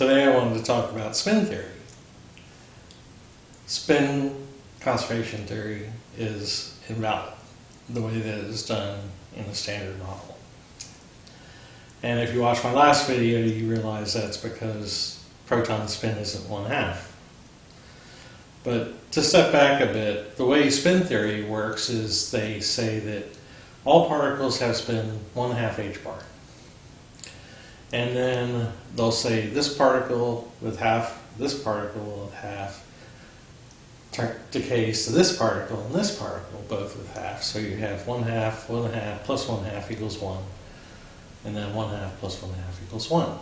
Today I wanted to talk about spin theory. Spin conservation theory is invalid, the way that it is done in the standard model. And if you watch my last video, you realize that's because proton spin isn't 1/2. But to step back a bit, the way spin theory works is they say that all particles have spin 1/2 h-bar. And then they'll say this particle with half, this particle with half, decays to this particle and this particle, both with half. So you have 1/2, 1/2 plus 1/2 equals 1. And then 1/2 plus 1/2 equals 1.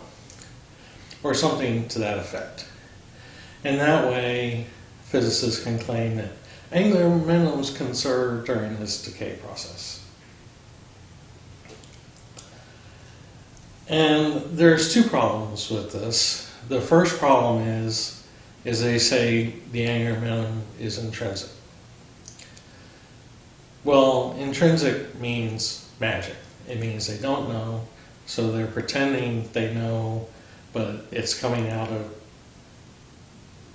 Or something to that effect. And that way, physicists can claim that angular momentum is conserved during this decay process. And there's two problems with this. The first problem is they say the angular momentum is intrinsic. Well, intrinsic means magic. It means they don't know, so they're pretending they know, but it's coming out of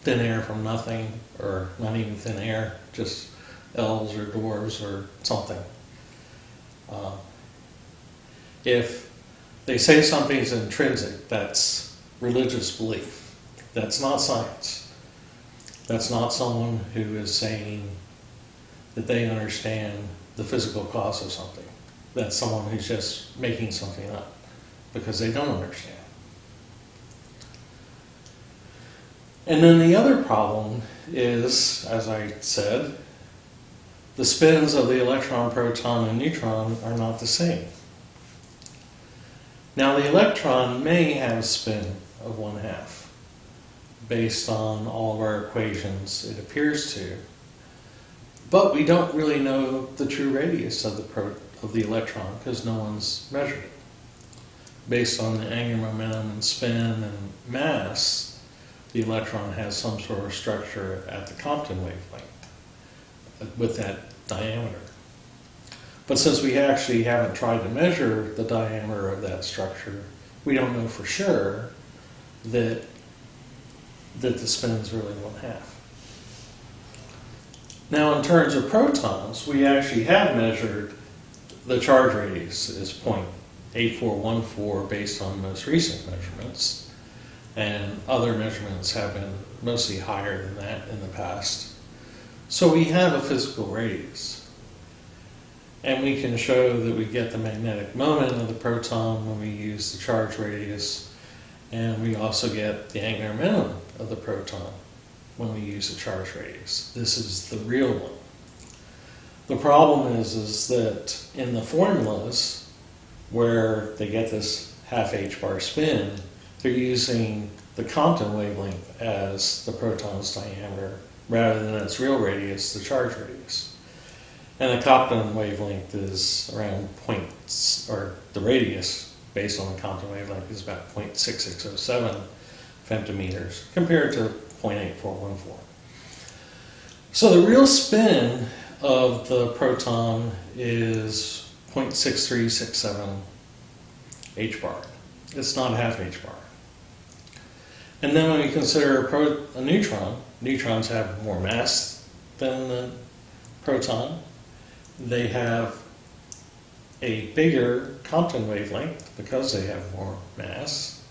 thin air from nothing, or not even thin air, just elves or dwarves or something. If they say something is intrinsic, that's religious belief. That's not science. That's not someone who is saying that they understand the physical cause of something. That's someone who's just making something up because they don't understand. And then the other problem is, as I said, the spins of the electron, proton, and neutron are not the same. Now the electron may have a spin of 1/2. Based on all of our equations, it appears to. But we don't really know the true radius of the electron because no one's measured it. Based on the angular momentum and spin and mass, the electron has some sort of structure at the Compton wavelength with that diameter. But since we actually haven't tried to measure the diameter of that structure, we don't know for sure that the spin is really 1/2. Now in terms of protons, we actually have measured the charge radius is 0.8414 based on most recent measurements, and other measurements have been mostly higher than that in the past. So we have a physical radius. And we can show that we get the magnetic moment of the proton when we use the charge radius, and we also get the angular momentum of the proton when we use the charge radius. This is the real one. The problem is that in the formulas where they get this 1/2 h-bar spin, they're using the Compton wavelength as the proton's diameter rather than its real radius, the charge radius. And the Compton wavelength is around the radius based on the Compton wavelength is about 0.6607 femtometers compared to 0.8414. So the real spin of the proton is 0.6367 h-bar. It's not 1/2 h-bar. And then when we consider a neutron, neutrons have more mass than the proton. They have a bigger Compton wavelength because they have more mass.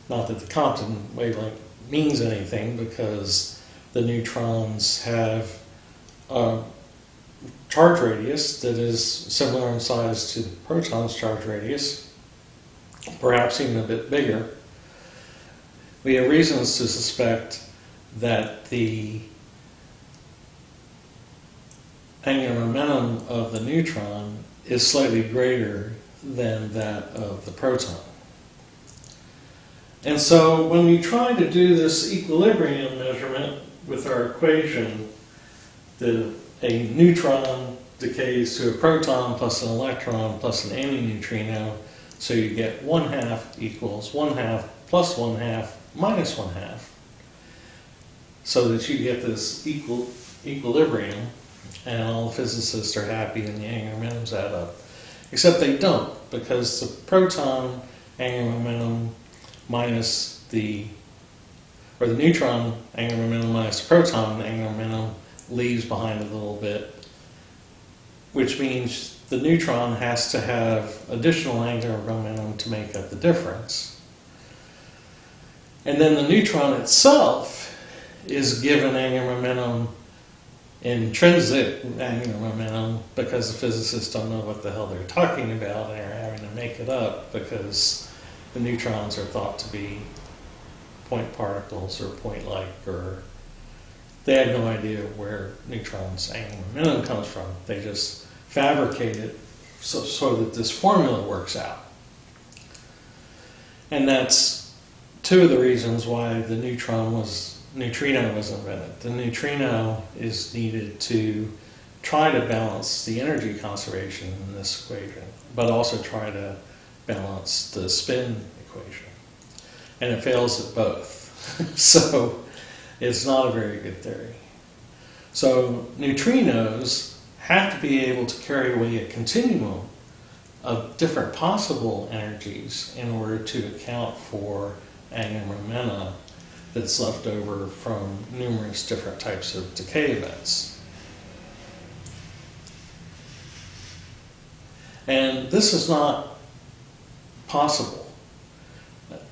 Not that the Compton wavelength means anything because the neutrons have a charge radius that is similar in size to the proton's charge radius, perhaps even a bit bigger. We have reasons to suspect that the angular momentum of the neutron is slightly greater than that of the proton. And so when we try to do this equilibrium measurement with our equation, a neutron decays to a proton plus an electron plus an antineutrino, so you get 1/2 equals 1/2 plus 1/2 minus 1/2, so that you get this equilibrium, and all the physicists are happy and the angular momentums add up. Except they don't, because the proton angular momentum minus the or the neutron angular momentum minus the proton angular momentum leaves behind a little bit, which means the neutron has to have additional angular momentum to make up the difference. And then the neutron itself is given angular momentum, intrinsic angular momentum, because the physicists don't know what the hell they're talking about and they're having to make it up because the neutrons are thought to be point particles or point-like, or they have no idea where neutrons' angular momentum comes from. They just fabricate it so that this formula works out. And that's two of the reasons why the neutrino was invented. The neutrino is needed to try to balance the energy conservation in this equation, but also try to balance the spin equation. And it fails at both. So it's not a very good theory. So neutrinos have to be able to carry away a continuum of different possible energies in order to account for angular momenta that's left over from numerous different types of decay events. And this is not possible,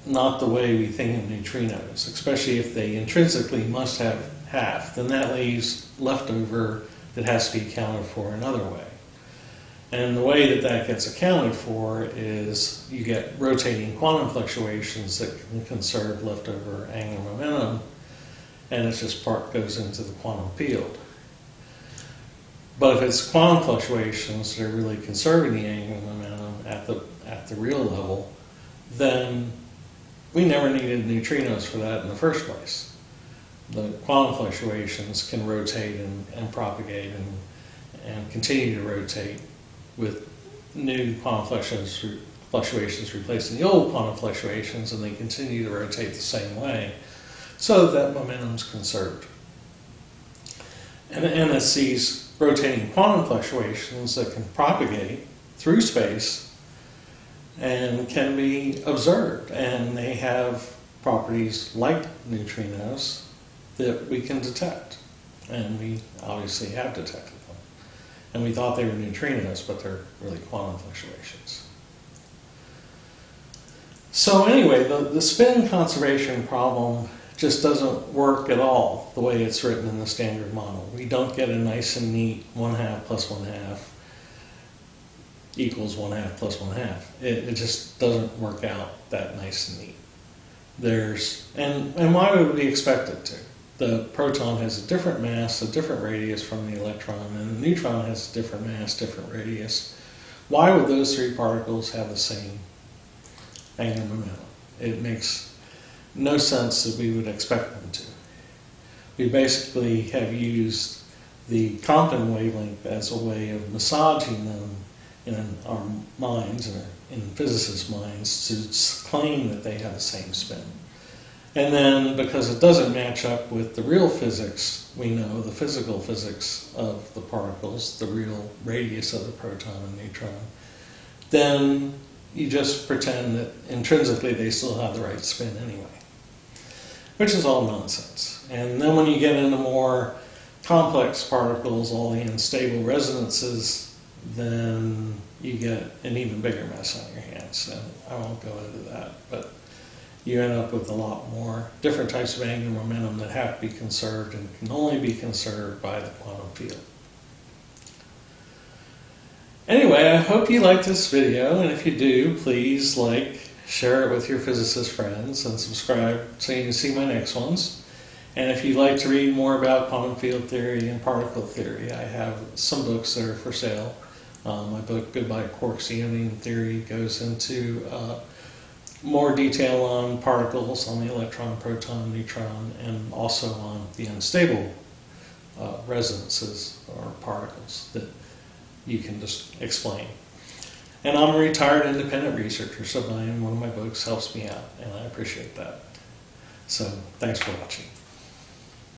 not the way we think of neutrinos, especially if they intrinsically must have half. Then that leaves leftover that has to be accounted for another way. And the way that that gets accounted for is you get rotating quantum fluctuations that can conserve leftover angular momentum, and it's just part goes into the quantum field. But if it's quantum fluctuations that are really conserving the angular momentum at the real level, then we never needed neutrinos for that in the first place. The quantum fluctuations can rotate and propagate and continue to rotate with new quantum fluctuations replacing the old quantum fluctuations, and they continue to rotate the same way so that momentum is conserved. And it's these rotating quantum fluctuations that can propagate through space and can be observed, and they have properties like neutrinos that we can detect, and we obviously have detected them. And we thought they were neutrinos, but they're really quantum fluctuations. So anyway, the spin conservation problem just doesn't work at all the way it's written in the standard model. We don't get a nice and neat 1/2 plus 1/2 equals 1/2 plus 1/2. It just doesn't work out that nice and neat. And why would we expect it to? The proton has a different mass, a different radius from the electron, and the neutron has a different mass, different radius. Why would those three particles have the same angular momentum? It makes no sense that we would expect them to. We basically have used the Compton wavelength as a way of massaging them in our minds, in physicists' minds, to claim that they have the same spin. And then, because it doesn't match up with the real physics, we know the physical physics of the particles, the real radius of the proton and neutron, then you just pretend that intrinsically they still have the right spin anyway, which is all nonsense. And then when you get into more complex particles, all the unstable resonances, then you get an even bigger mess on your hands. And I won't go into that, but you end up with a lot more different types of angular momentum that have to be conserved and can only be conserved by the quantum field. Anyway, I hope you liked this video, and if you do, please like, share it with your physicist friends, and subscribe so you can see my next ones. And if you'd like to read more about quantum field theory and particle theory, I have some books that are for sale. My book, Goodbye Quarks, Onium Theory, goes into more detail on particles, on the electron, proton, neutron, and also on the unstable resonances or particles that you can just explain. And I'm a retired independent researcher, so buying one of my books helps me out, and I appreciate that. So thanks for watching.